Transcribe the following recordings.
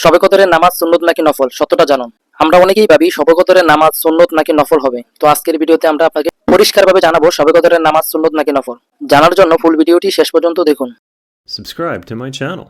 শবে কদরের নামাজ সুন্নত নাকি নফল, সত্যটা জানুন। আমরা অনেকেই ভাবি শবে কদরের নামাজ সুন্নত নাকি নফল হবে। তো আজকের ভিডিওতে আমরা আপনাকে পরিষ্কারভাবে জানাবো শবে কদরের নামাজ সুন্নত নাকি নফল। জানার জন্য ফুল ভিডিওটি শেষ পর্যন্ত দেখুন। Subscribe to my channel.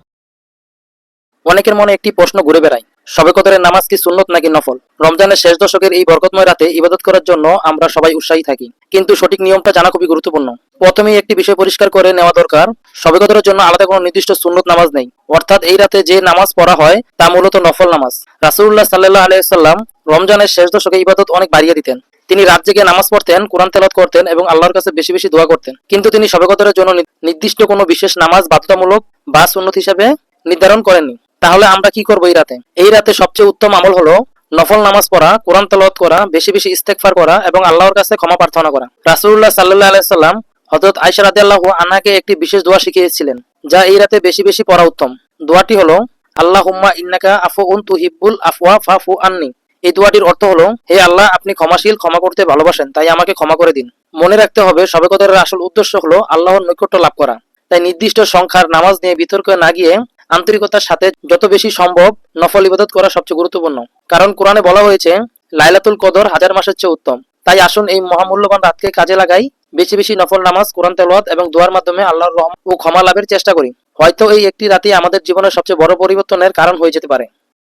অনেকের মনে একটি প্রশ্ন ঘুরে বেড়ায়, শবে কদরের নামাজ কি সুন্নত নাকি নফল? রমজানের শেষ দশকের এই বরকতময় রাতে ইবাদত করার জন্য আমরা সবাই উৎসাহী থাকি, কিন্তু সঠিক নিয়মটা জানা খুবই গুরুত্বপূর্ণ। প্রথমেই একটি বিষয় পরিষ্কার করে নেওয়া দরকার, শবে কদরের জন্য আলাদা কোনো নির্দিষ্ট সুন্নত নামাজ নেই। অর্থাৎ এই রাতে যে নামাজ পড়া হয় তা মূলত নফল নামাজ। রাসূলুল্লাহ সাল্লাল্লাহু আলাইহি সাল্লাম রমজানের শেষ দশকে ইবাদত অনেক বাড়িয়ে দিতেন। তিনি রাত জেগে নামাজ পড়তেন, কোরআন তেলাওয়াত করতেন এবং আল্লাহর কাছে বেশি বেশি দোয়া করতেন। কিন্তু তিনি শবে কদরের জন্য নির্দিষ্ট কোনো বিশেষ নামাজ বাধ্যতামূলক বা সুন্নত হিসেবে নির্ধারণ করেননি। তাহলে আমরা কি করবো এই রাতে? এই রাতে সবচেয়ে উত্তম আমল হলো নফল নামাজ পড়া, কোরআন তেলাওয়াত করা, বেশি বেশি ইস্তেগফার করা এবং আল্লাহর কাছে ক্ষমা প্রার্থনা করা। রাসূলুল্লাহ সাল্লাল্লাহু আলাইহি সাল্লাম হযরত আয়েশা রাদিয়াল্লাহু আনহাকে একটি বিশেষ দোয়া শিখিয়েছিলেন, যা এই রাতে বেশি বেশি পড়া উত্তম। দোয়াটি হলো আল্লাহুম্মা ইন্নাকা আফুউন তুহিব্বুল আফওয়া ফাফু আন্নি। এই দোয়াটির অর্থ হলো, হে আল্লাহ, আপনি ক্ষমাশীল, ক্ষমা করতে ভালোবাসেন, তাই আমাকে ক্ষমা করে দিন। মনে রাখতে হবে, শবে কদরের আসল উদ্দেশ্য হলো আল্লাহর নৈকট্য লাভ করা। তাই নির্দিষ্ট সংখ্যার নামাজ নিয়ে বিতর্কে না গিয়ে আন্তরিকতার সাথে যত বেশি সম্ভব নফল ইবাদত করা সবচেয়ে গুরুত্বপূর্ণ। কারণ কোরআনে বলা হয়েছে লাইলাতুল কদর হাজার মাসের চেয়ে উত্তম। তাই আসুন এই মহামূল্যবান রাতকে কাজে লাগাই, বেশি বেশি নফল নামাজ, কোরআন তেলাওয়াত এবং দোয়ার মাধ্যমে আল্লাহর রহমত ও ক্ষমা লাভের চেষ্টা করি। হয়তো এই একটি রাতই আমাদের জীবনের সবচেয়ে বড় পরিবর্তনের কারণ হয়ে যেতে পারে।